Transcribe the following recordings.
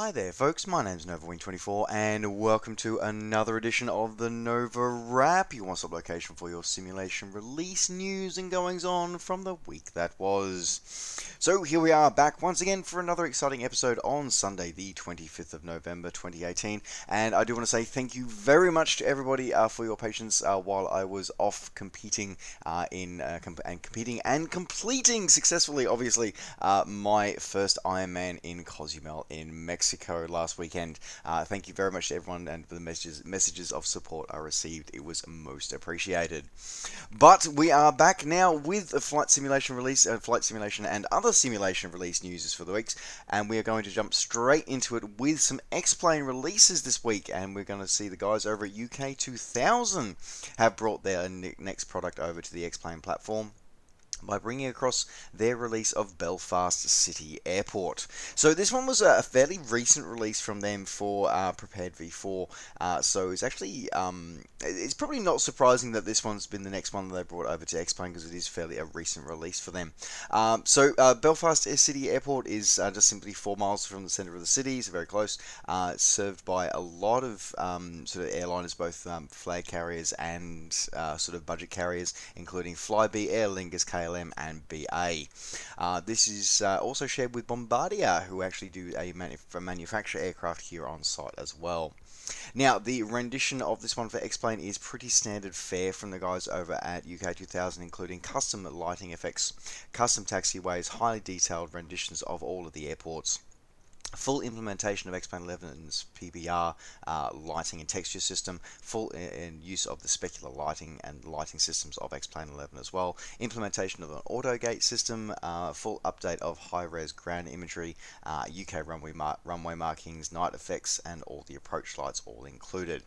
Hi there folks, my name's NovaWing24 and welcome to another edition of the NovaWrap, your one-stop location for your simulation release news and goings on from the week that was. So here we are back once again for another exciting episode on Sunday the 25th of November 2018, and I do want to say thank you very much to everybody for your patience while I was off competing competing and completing successfully, obviously, my first Ironman in Cozumel in Mexico last weekend. Thank you very much to everyone and for the messages of support I received. It was most appreciated. But we are back now with a flight simulation and other simulation release news for the weeks, and we are going to jump straight into it with some X-Plane releases this week, and we're going to see the guys over at UK 2000 have brought their next product over to the X-Plane platform by bringing across their release of Belfast City Airport. So this one was a fairly recent release from them for Prepared V4, so it's actually, it's probably not surprising that this one's been the next one that they brought over to X-Plane, because it is fairly a recent release for them. Belfast City Airport is just simply 4 miles from the centre of the city, so very close. It's served by a lot of sort of airliners, both flag carriers and sort of budget carriers, including Flybe, Aer Lingus, KLM and BA. This is also shared with Bombardier, who actually do manufacture aircraft here on site as well. Now, the rendition of this one for X-Plane is pretty standard fare from the guys over at UK 2000, including custom lighting effects, custom taxiways, highly detailed renditions of all of the airports, full implementation of X-Plane 11's PBR lighting and texture system, full in use of the specular lighting and lighting systems of X-Plane 11 as well, implementation of an auto gate system, full update of high-res ground imagery, UK runway markings, night effects, and all the approach lights all included.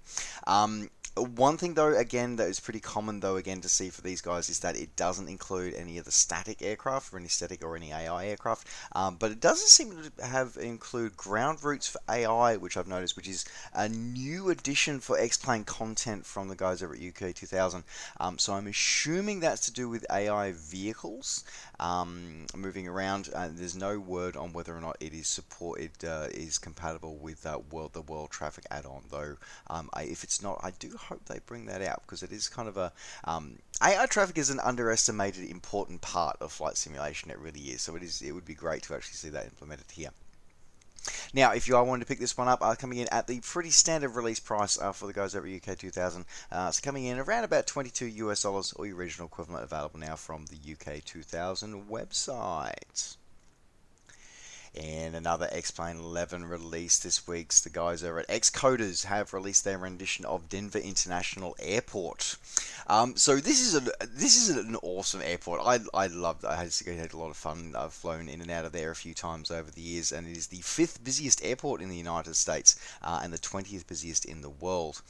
One thing though, again, that is pretty common though, again, to see for these guys is that it doesn't include any of the static aircraft, or any static or any AI aircraft, but it doesn't seem to include ground routes for AI, which I've noticed, which is a new addition for X-Plane content from the guys over at UK 2000. So I'm assuming that's to do with AI vehicles moving around. There's no word on whether or not it is is compatible with the World Traffic add-on, though. If it's not, I do hope they bring that out, because it is kind of a AI traffic is an underestimated important part of flight simulation. It really is. So it would be great to actually see that implemented here. Now, if you are wanting to pick this one up, coming in at the pretty standard release price for the guys over at UK 2000, so coming in around about $22 US, or your original equivalent, available now from the UK 2000 website. In another X-Plane 11 release this week, the guys over at Xcoders have released their rendition of Denver International Airport. So this is an awesome airport. I loved it. I had a lot of fun. I've flown in and out of there a few times over the years, and it is the 5th busiest airport in the United States and the 20th busiest in the world.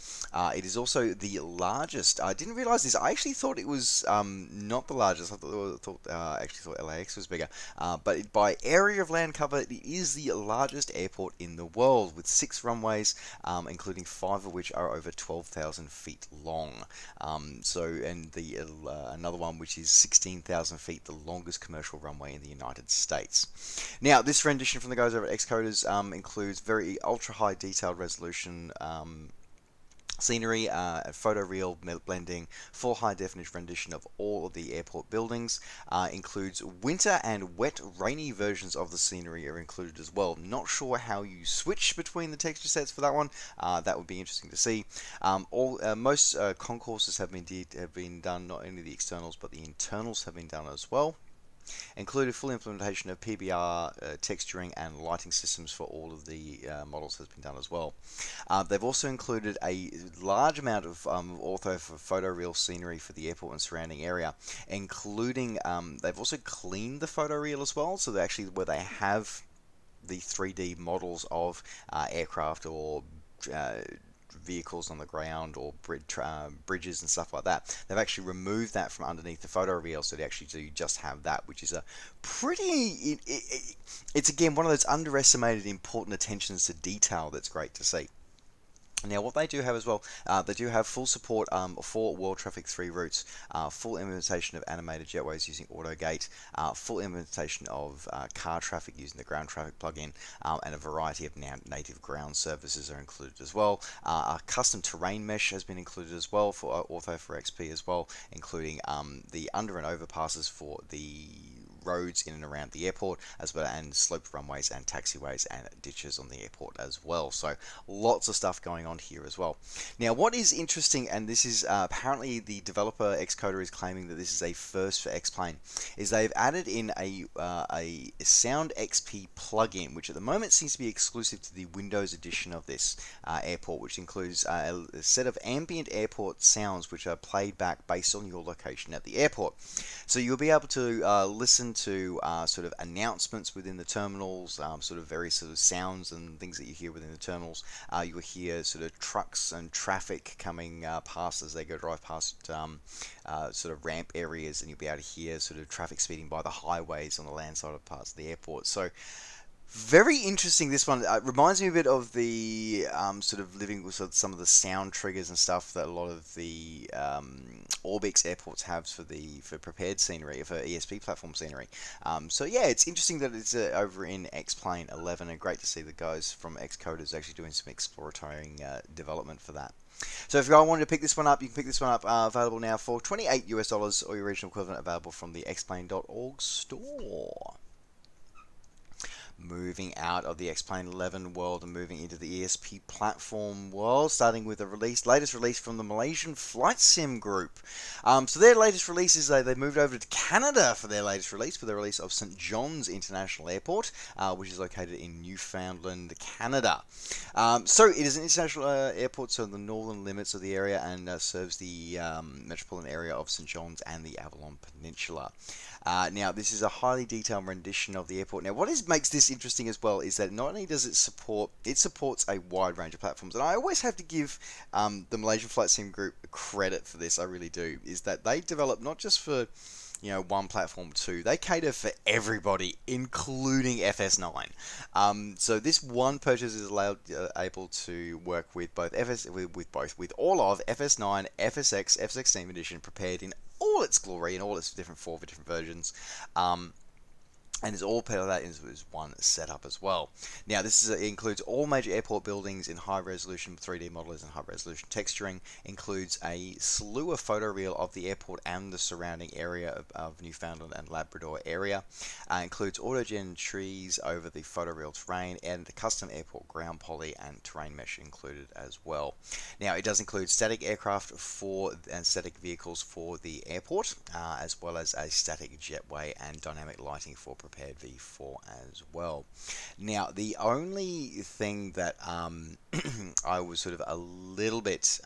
It is also the largest. I didn't realize this. I actually thought it was not the largest. I actually thought LAX was bigger. But by area of land cover, it is the largest airport in the world, with 6 runways, including 5 of which are over 12,000 feet long. Another one which is 16,000 feet, the longest commercial runway in the United States. Now, this rendition from the guys over at Xcoders includes very ultra high detailed resolution scenery, photoreal blending, full high definition rendition of all of the airport buildings, includes winter and wet rainy versions of the scenery are included as well. Not sure how you switch between the texture sets for that one. That would be interesting to see. Most concourses have been done, not only the externals but the internals have been done as well. Included full implementation of PBR texturing and lighting systems for all of the models has been done as well. They've also included a large amount of ortho for photoreal scenery for the airport and surrounding area, including they've also cleaned the photoreal as well, so actually where they have the 3D models of aircraft or vehicles on the ground or bridges and stuff like that, they've actually removed that from underneath the photoreal, so they actually do just have that, which is a pretty it's again one of those underestimated important attentions to detail that's great to see. Now, what they do have as well, they do have full support for World Traffic 3 routes, full implementation of animated jetways using AutoGate, full implementation of car traffic using the ground traffic plugin, and a variety of native ground services are included as well. A custom terrain mesh has been included as well for Ortho for XP as well, including the under and overpasses for the roads in and around the airport, as well, and sloped runways and taxiways and ditches on the airport as well. So lots of stuff going on here as well. Now, what is interesting, and this is apparently the developer Xcoder is claiming that this is a first for X-Plane, is they've added in a Sound XP plugin, which at the moment seems to be exclusive to the Windows edition of this airport, which includes a set of ambient airport sounds which are played back based on your location at the airport. So you'll be able to listen to sort of announcements within the terminals, sort of various sort of sounds and things that you hear within the terminals. You will hear sort of trucks and traffic coming past as they drive past sort of ramp areas, and you'll be able to hear sort of traffic speeding by the highways on the land side of parts of the airport. So very interesting, this one. Reminds me a bit of the sort of living with sort of some of the sound triggers and stuff that a lot of the Orbix airports have for prepared scenery, for ESP platform scenery. So yeah, it's interesting that it's over in X-Plane 11, and great to see the guys from Xcoders actually doing some exploratory development for that. So if you guys wanted to pick this one up, you can pick this one up, available now for $28 US, or your regional equivalent, available from the xplane.org store. Moving out of the X-Plane 11 world and moving into the ESP platform world, starting with the latest release from the Malaysian Flight Sim Group. So their latest release is they moved over to Canada for their latest release, for the release of St. John's International Airport, which is located in Newfoundland, Canada. So it is an international airport, so the northern limits of the area, and serves the metropolitan area of St. John's and the Avalon Peninsula. Now, this is a highly detailed rendition of the airport. Now, what makes this interesting as well is that not only does it supports a wide range of platforms, and I always have to give the Malaysian Flight Sim Group credit for this, I really do, is that they develop not just for one platform too. They cater for everybody, including FS9. So this one purchase is able to work with both with all of FS9, FSX, F16 edition, prepared in all its glory and all its different versions. And it's all part of that is one setup as well. Now, this includes all major airport buildings in high-resolution 3D modelers and high-resolution texturing. Includes a slew of photoreal of the airport and the surrounding area of Newfoundland and Labrador area. Includes autogen trees over the photoreal terrain, and the custom airport ground poly and terrain mesh included as well. Now, it does include static aircraft and static vehicles for the airport, as well as a static jetway and dynamic lighting for prepared V4 as well. Now, the only thing that I was sort of a little bit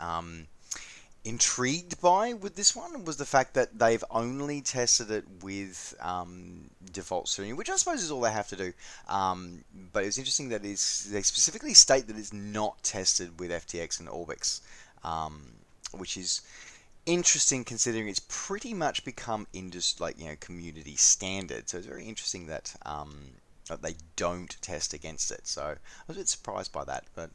intrigued by with this one was the fact that they've only tested it with default tuning, which I suppose is all they have to do. But it's interesting that they specifically state that it's not tested with FTX and Orbix, which is interesting considering it's pretty much become community standard. So it's very interesting that they don't test against it. So I was a bit surprised by that, but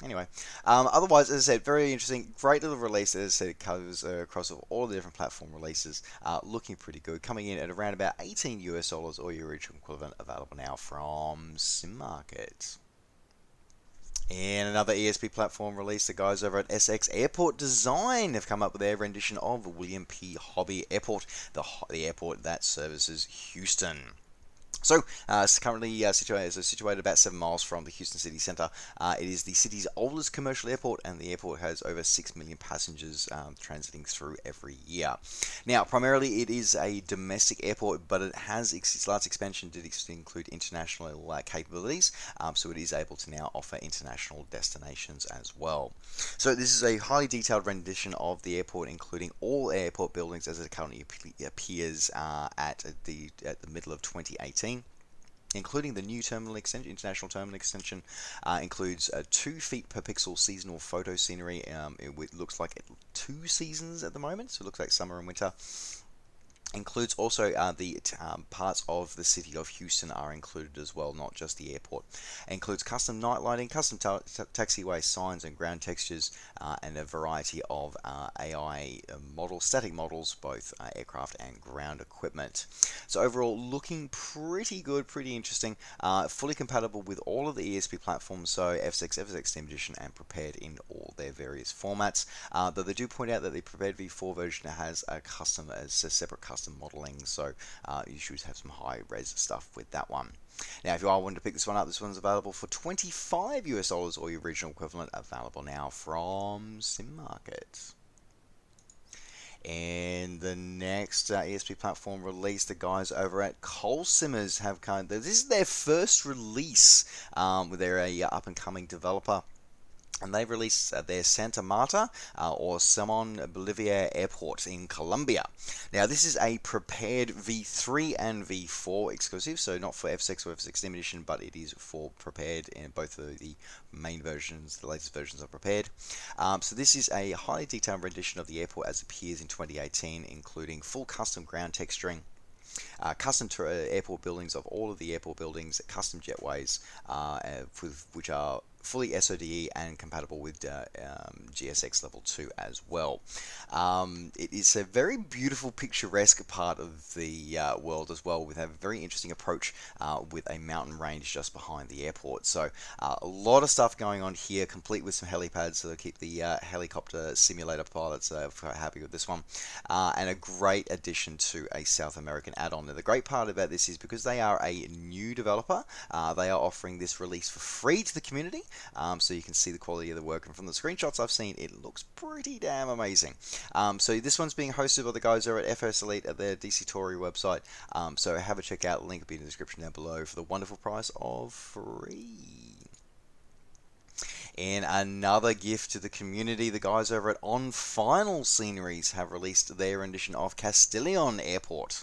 anyway. Otherwise, as I said, very interesting, great little release. As I said, it covers across all the different platform releases, looking pretty good, coming in at around about $18 US, or your original equivalent, available now from Sim Market. In another ESP platform release, the guys over at SX Airport Design have come up with their rendition of William P. Hobby Airport, the airport that services Houston. So, it's currently situated about 7 miles from the Houston city centre. It is the city's oldest commercial airport, and the airport has over 6 million passengers transiting through every year. Now, primarily it is a domestic airport, but it has its large expansion did include international capabilities, so it is able to now offer international destinations as well. So this is a highly detailed rendition of the airport, including all airport buildings as it currently appears at the middle of 2018. Including the new international terminal extension, includes 2 feet per pixel seasonal photo scenery. It looks like 2 seasons at the moment, so it looks like summer and winter. Includes also the parts of the city of Houston are included as well, not just the airport. Includes custom night lighting, custom taxiway signs and ground textures, and a variety of AI models, static models, both aircraft and ground equipment. So overall, looking pretty good, pretty interesting. Fully compatible with all of the ESP platforms, so F6, F6 Steam Edition, and Prepared in all their various formats. Though they do point out that the Prepared V4 version has a separate custom modeling, so you should have some high res stuff with that one. Now, if you are wanting to pick this one up, this one's available for $25 US, or your original equivalent, available now from Sim Market. And the next ESP platform release, the guys over at Colsimmers have this is their first release with their up and coming developer. And they've released their Santa Marta or Simon Bolívar Airport in Colombia. Now, this is a prepared V3 and V4 exclusive, so not for F6 or F6 Steam Edition, but it is for prepared, and both of the main versions, the latest versions, are prepared. So this is a highly detailed rendition of the airport as it appears in 2018, including full custom ground texturing, custom airport buildings of all of the airport buildings, custom jetways, which are fully SODE and compatible with GSX Level 2 as well. It is a very beautiful, picturesque part of the world as well, with a very interesting approach with a mountain range just behind the airport. So a lot of stuff going on here, complete with some helipads, so they'll keep the helicopter simulator pilots happy with this one. And a great addition to a South American add-on. Now, the great part about this is because they are a new developer, they are offering this release for free to the community. So you can see the quality of the work, and from the screenshots I've seen, it looks pretty damn amazing. So this one's being hosted by the guys over at FS Elite at their DC Tory website. So have a check out, link will be in the description down below, for the wonderful price of free. In another gift to the community, the guys over at On Final Sceneries have released their rendition of Castellón Airport.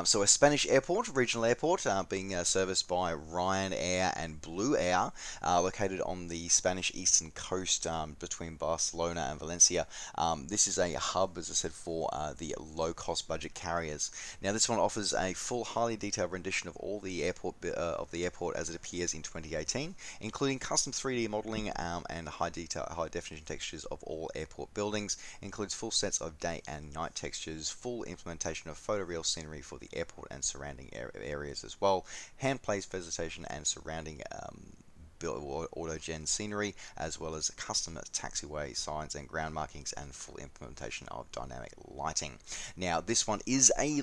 So a Spanish airport, regional airport, being serviced by Ryanair and Blue Air, located on the Spanish eastern coast between Barcelona and Valencia. This is a hub, as I said, for the low-cost budget carriers. Now, this one offers a full, highly detailed rendition of all the airport as it appears in 2018, including custom 3D modeling and high definition textures of all airport buildings. Includes full sets of day and night textures, full implementation of photoreal scenery for the airport and surrounding areas as well, hand placed vegetation and surrounding autogen scenery, as well as custom taxiway signs and ground markings, and full implementation of dynamic lighting. Now, this one is a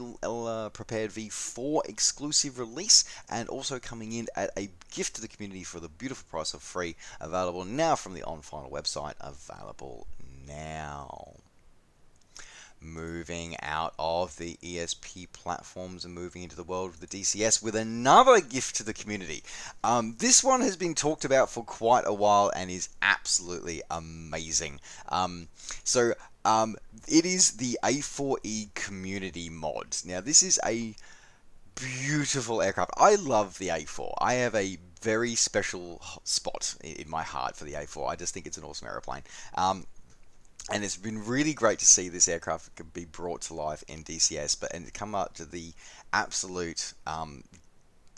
prepared V4 exclusive release, and also coming in at a gift to the community for the beautiful price of free, available now from the On Final website, available now. Moving out of the ESP platforms and moving into the world of the DCS with another gift to the community. This one has been talked about for quite a while and is absolutely amazing. It is the A4E community mod. Now, this is a beautiful aircraft. I love the A4. I have a very special spot in my heart for the A4. I just think it's an awesome aeroplane. And it's been really great to see this aircraft be brought to life in DCS, and come up to the absolute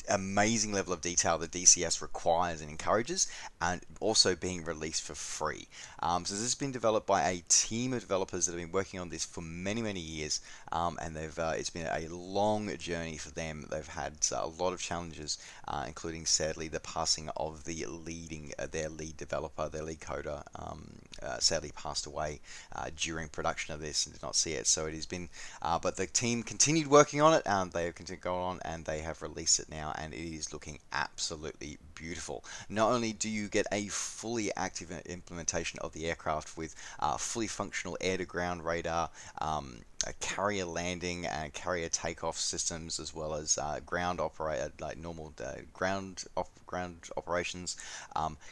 amazing level of detail that DCS requires and encourages, and also being released for free. So this has been developed by a team of developers that have been working on this for many years, and it's been a long journey for them. They've had a lot of challenges, including, sadly, the passing of their lead developer, their lead coder, sadly passed away during production of this and did not see it. So it has been, but the team continued working on it, and they have continued going on, and they have released it now, and it is looking absolutely beautiful. Not only do you get a fully active implementation of the aircraft with fully functional air-to-ground radar, a carrier landing and carrier takeoff systems, as well as ground operated, like normal ground operations,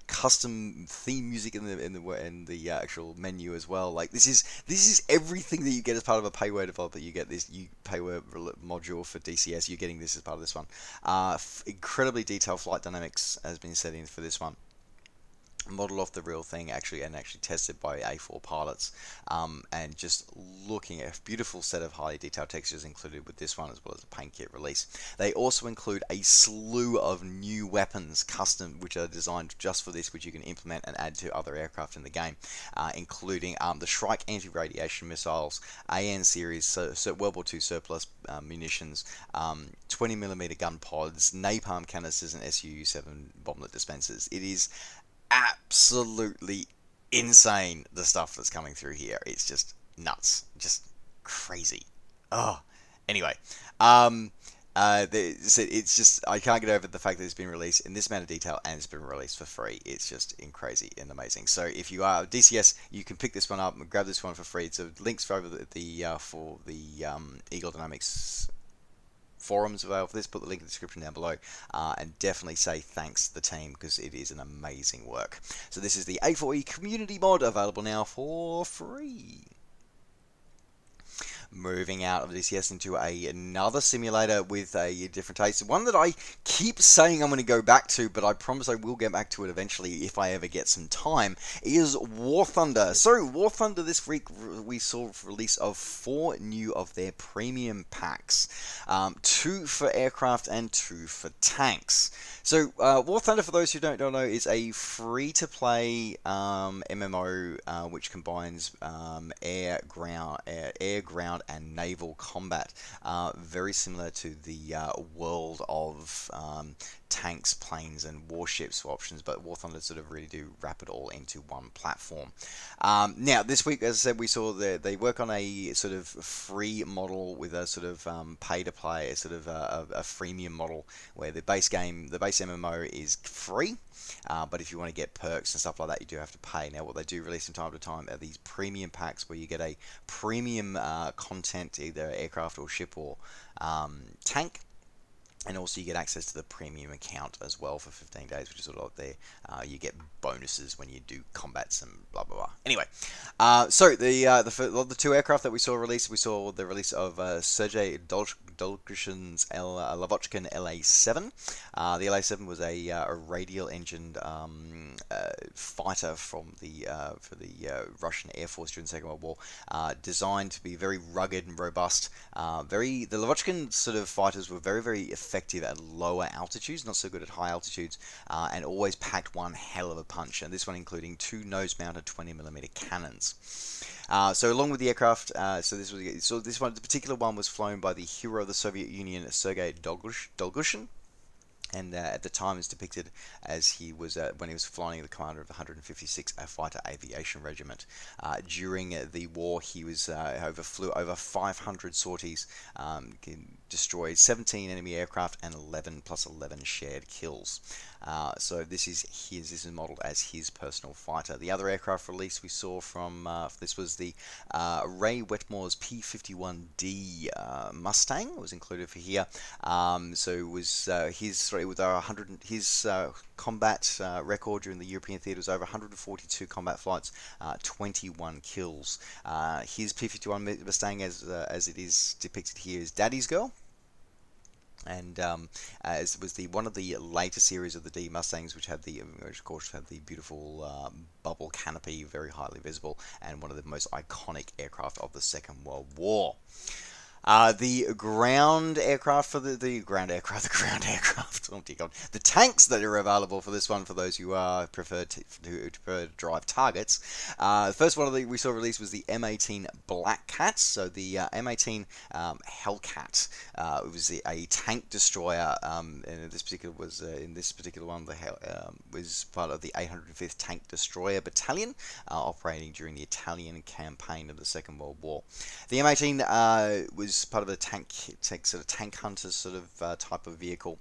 custom theme music in the actual menu as well. Like, this is everything that you get as part of a payware developer. You get this payware module for DCS. You're getting this as part of this one. Incredibly detailed flight dynamics has been set in for this one. modeled off the real thing, actually tested by A4 pilots, and just looking at a beautiful set of highly detailed textures included with this one, as well as a paint kit release. They also include a slew of new weapons custom, which are designed just for this, which you can implement and add to other aircraft in the game, including the Shrike anti-radiation missiles, AN series World War II surplus munitions, 20mm gun pods, napalm canisters, and Su-7 bomblet dispensers. It is absolutely insane, the stuff that's coming through here. It's just nuts, just crazy. Oh, anyway, it's just, I can't get over the fact that it's been released in this amount of detail and it's been released for free. It's just crazy and amazing. So if you are DCS, you can pick this one up and grab this one for free. So links for Eagle Dynamics forums available for this. Put the link in the description down below, and definitely say thanks to the team, because it is an amazing work. So this is the A4E community mod, available now for free. Moving out of DCS into another simulator with a different taste, one that I keep saying I'm going to go back to, but I promise I will get back to it eventually if I ever get some time, is War Thunder. So War Thunder, this week we saw the release of 4 new of their premium packs, 2 for aircraft and 2 for tanks. So War Thunder, for those who don't know, is a free-to-play MMO which combines air, ground, and naval combat. Very similar to the world of tanks, planes, and warships options, but War Thunder sort of really do wrap it all into one platform. Now, this week, as I said, we saw they work on a sort of free model with a sort of pay-to-play, a sort of a freemium model, where the base MMO is free. But if you want to get perks and stuff like that, you do have to pay. Now, what they do release from time to time are these premium packs where you get a premium content, either aircraft or ship or tank. And also you get access to the premium account as well for 15 days, which is a lot there. You get bonuses when you do combats and blah, blah, blah. Anyway, so the 2 aircraft that we saw released, we saw the release of Sergei Dolgushin's Lavochkin LA-7. The LA-7 was a radial-engined fighter from for the Russian Air Force during the Second World War, designed to be very rugged and robust. The Lavochkin sort of fighters were very, very effective at lower altitudes, not so good at high altitudes, and always packed one hell of a punch. And this one including 2 nose-mounted 20mm cannons. So along with the aircraft, this one, the particular one, was flown by the hero of the Soviet Union, Sergei Dolgushin. And at the time is depicted as he was when he was flying the commander of the 156 Fighter Aviation Regiment. During the war, he was flew over 500 sorties, destroyed 17 enemy aircraft, and 11 plus 11 shared kills. So this is modeled as his personal fighter. The other aircraft release we saw from this was the Ray Wetmore's P-51D Mustang. It was included for here. So it was his combat record during the European theatre was over 142 combat flights, 21 kills. His P-51 Mustang, as it is depicted here, is Daddy's Girl. And as was one of the later series of the D Mustangs, which of course had the beautiful bubble canopy, very highly visible, and one of the most iconic aircraft of the Second World War. The ground aircraft the ground aircraft. Oh dear God! The tanks that are available for this one, for those who prefer to drive targets. The first one we saw released was the M18 Black Cat. So the M18 Hellcat. It was a tank destroyer. And in this particular one, was part of the 805th Tank Destroyer Battalion, operating during the Italian campaign of the Second World War. The M18 was part of a tank hunter sort of type of vehicle,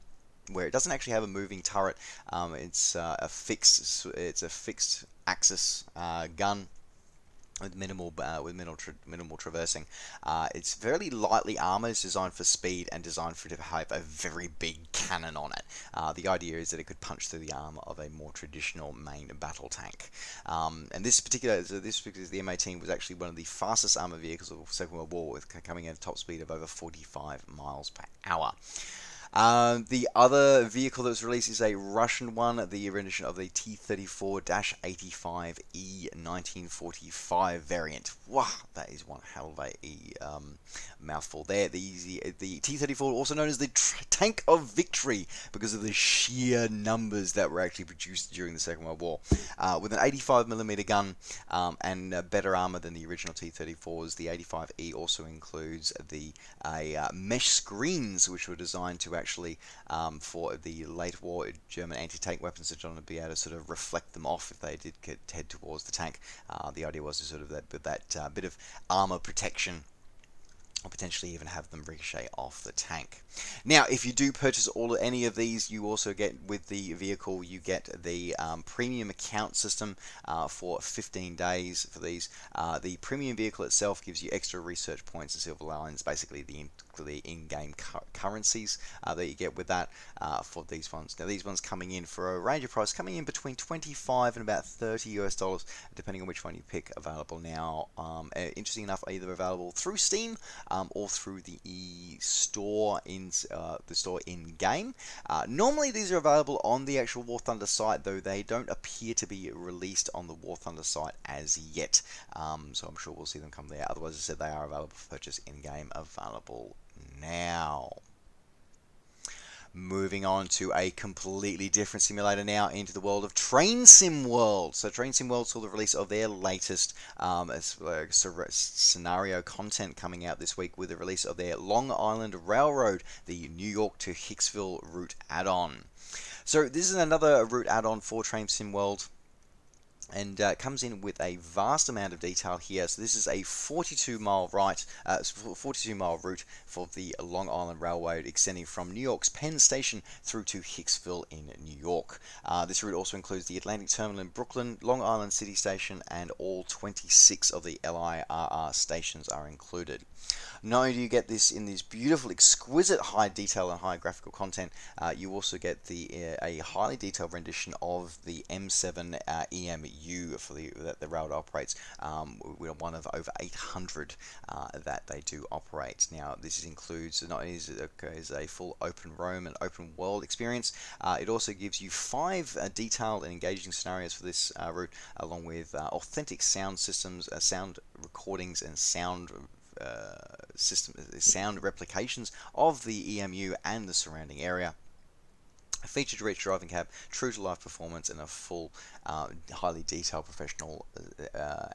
where it doesn't actually have a moving turret. It's a fixed axis gun with minimal traversing. It's very lightly armored. It's designed for speed and designed for it to have a very big cannon on it. The idea is that it could punch through the armor of a more traditional main battle tank. And this particular the M18 was actually one of the fastest armored vehicles of the Second World War, with coming at a top speed of over 45 miles per hour. The other vehicle that was released is a Russian one, the rendition of the T-34-85E 1945 variant. Wow, that is one hell of a mouthful there. The T-34, also known as the Tank of Victory, because of the sheer numbers that were actually produced during the Second World War. With an 85mm gun and better armor than the original T-34s, the 85E also includes the mesh screens, which were designed to actually for the late war German anti-tank weapons to be able to sort of reflect them off if they did head towards the tank. The idea was to sort of that bit of armor protection, or potentially even have them ricochet off the tank. Now, if you do purchase any of these, you also get, with the vehicle, you get the premium account system for 15 days for these. The premium vehicle itself gives you extra research points and silver lions, basically the in-game currencies that you get with that for these ones. Now, these ones coming in for a range of price, coming in between 25 and about $30 depending on which one you pick. Available now, interesting enough, either available through Steam or through the store in game. Normally these are available on the actual War Thunder site, though they don't appear to be released on the War Thunder site as yet. So I'm sure we'll see them come there. Otherwise, as I said, they are available for purchase in game, available now. Moving on to a completely different simulator now, into the world of Train Sim World. So Train Sim World saw the release of their latest scenario content coming out this week with the release of their Long Island Railroad, the New York to Hicksville route add-on. So this is another route add-on for Train Sim World, and comes in with a vast amount of detail here. So this is a 42-mile route for the Long Island Railroad, extending from New York's Penn Station through to Hicksville in New York. This route also includes the Atlantic Terminal in Brooklyn, Long Island City Station, and all 26 of the LIRR stations are included. Not only do you get this in this beautiful, exquisite high detail and high graphical content, you also get a highly detailed rendition of the M7 EMU for that the railroad operates. One of over 800 that they do operate. Now, this includes not only is a full open roam and open world experience, it also gives you 5 detailed and engaging scenarios for this route, along with authentic sound systems, sound recordings, and sound replications of the EMU and the surrounding area. A feature-rich driving cab, true-to-life performance, and a full, highly detailed professional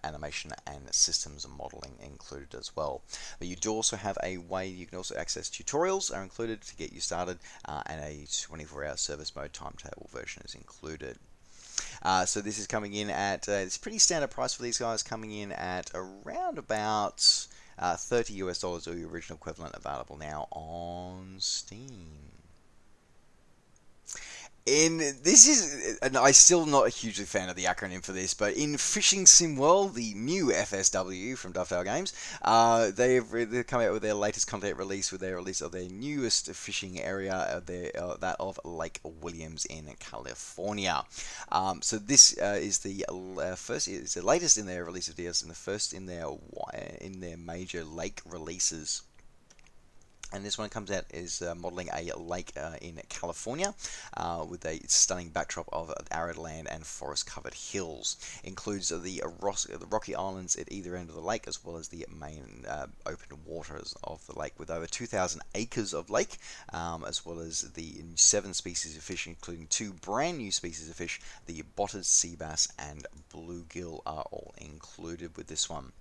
animation and systems modeling included as well. But you do also have a way you can also access tutorials are included to get you started, and a 24-hour service mode timetable version is included. So this is coming in at it's a pretty standard price for these guys, coming in at around about $30 US, or the original equivalent, available now on Steam. And I'm still not a hugely fan of the acronym for this, but in Fishing Sim World, the new FSW from Dovetail Games, they've come out with their latest content release, with their release of their newest fishing area, that of Lake Williams in California. So this is the latest in their release of DS, and the first in their major lake releases. And this one comes out is modeling a lake in California with a stunning backdrop of arid land and forest-covered hills. Includes the rocky islands at either end of the lake, as well as the main open waters of the lake, with over 2,000 acres of lake, as well as the 7 species of fish, including 2 brand new species of fish. The botted sea bass and bluegill are all included with this one.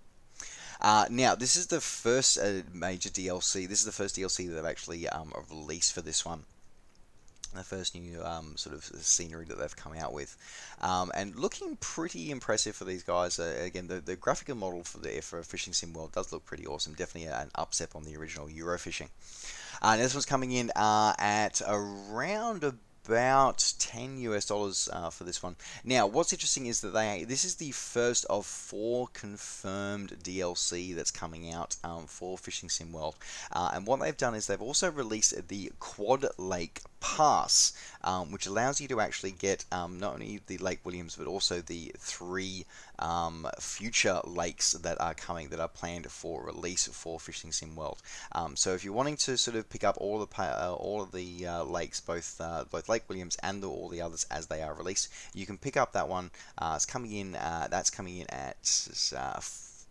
Now, this is the first major DLC. This is the first DLC that they've actually released for this one. The first new sort of scenery that they've come out with, and looking pretty impressive for these guys. Again, the graphical model for Fishing Sim World does look pretty awesome. Definitely an upstep on the original Eurofishing. This one's coming in at around about $10 for this one. Now, what's interesting is that this is the first of 4 confirmed DLC that's coming out for Fishing Sim World. And what they've done is they've also released the Quad Lake Pass, which allows you to actually get not only the Lake Williams but also the 3 future lakes that are coming, that are planned for release for Fishing Sim World. So if you're wanting to sort of pick up all of the lakes, both Lake Williams and all the others as they are released, you can pick up that one. It's coming in. That's coming in at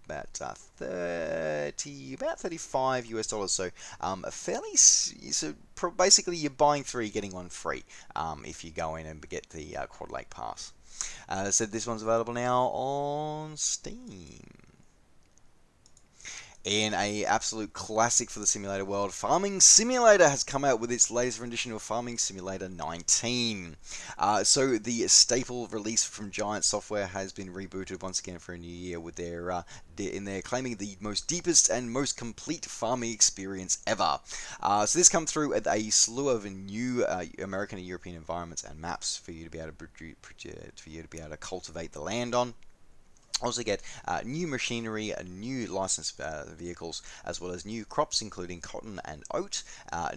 about $35. So basically you're buying 3 getting 1 free if you go in and get the Quad Lake Pass. So this one's available now on Steam. In a absolute classic for the simulator world, Farming Simulator has come out with its latest rendition of Farming Simulator 19. So the staple release from Giant Software has been rebooted once again for a new year, with their claiming the most deepest and most complete farming experience ever. So this comes through with a slew of new American and European environments and maps for you to be able to cultivate the land on. Also get new machinery, new licensed vehicles, as well as new crops including cotton and oat,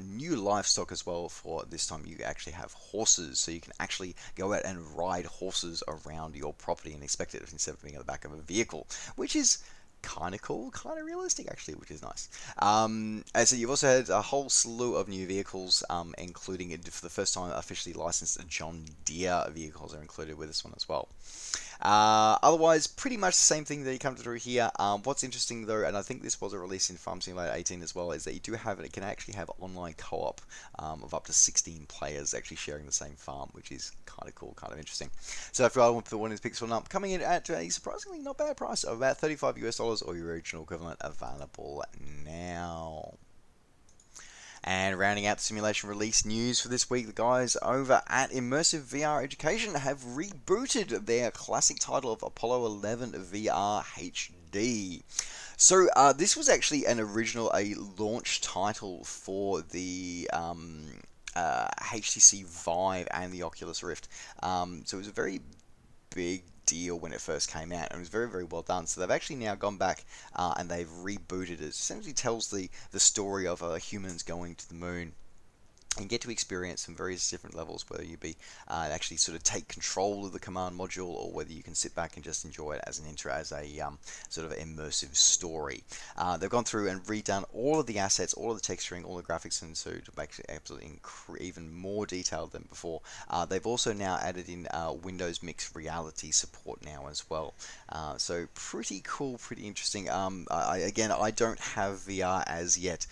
new livestock as well. For this time you actually have horses, so you can actually go out and ride horses around your property and expect it instead of being at the back of a vehicle, which is kind of cool, kind of realistic actually, which is nice. So you've also had a whole slew of new vehicles, including, for the first time, officially licensed John Deere vehicles are included with this one as well. Otherwise, pretty much the same thing that you come through here. What's interesting though, and I think this was a release in Farm Simulator 18 as well, is that you do have it can actually have online co-op of up to 16 players actually sharing the same farm, which is kind of cool, kind of interesting. So if you want to put one of these picks one up, coming in at a surprisingly not bad price of about $35 or your original equivalent, available now. And rounding out the simulation release news for this week, the guys over at Immersive VR Education have rebooted their classic title of Apollo 11 VR HD. So this was actually a launch title for the HTC Vive and the Oculus Rift. So it was a very big deal when it first came out, and it was very, very well done. So they've actually now gone back and they've rebooted it. It essentially tells the story of humans going to the moon and get to experience some various different levels, whether you be actually sort of take control of the command module, or whether you can sit back and just enjoy it as a sort of immersive story. They've gone through and redone all of the assets, all of the texturing, all the graphics, and so to make it absolutely even more detailed than before. They've also now added in Windows Mixed Reality support now as well. So pretty cool, pretty interesting. Again, I don't have VR as yet,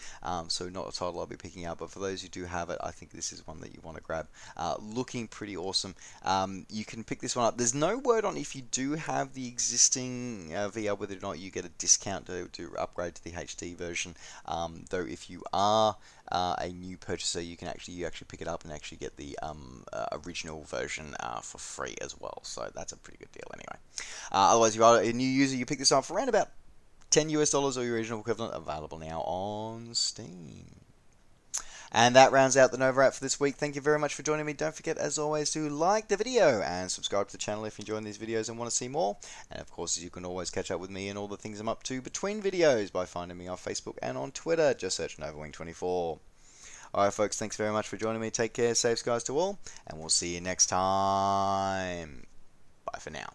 so not a title I'll be picking up, but for those who do have it, I think this is one that you want to grab. Looking pretty awesome. You can pick this one up. There's no word on if you do have the existing VR, whether or not you get a discount to upgrade to the HD version. Though if you are a new purchaser, you can actually pick it up and actually get the original version for free as well. So that's a pretty good deal anyway. Otherwise, if you are a new user, you pick this up for around about $10 or your original equivalent, available now on Steam. And that rounds out the NovaWrap for this week. Thank you very much for joining me. Don't forget, as always, to like the video and subscribe to the channel if you're enjoying these videos and want to see more. And of course, you can always catch up with me and all the things I'm up to between videos by finding me on Facebook and on Twitter. Just search NovaWing24. Alright folks, thanks very much for joining me. Take care, safe skies to all, and we'll see you next time. Bye for now.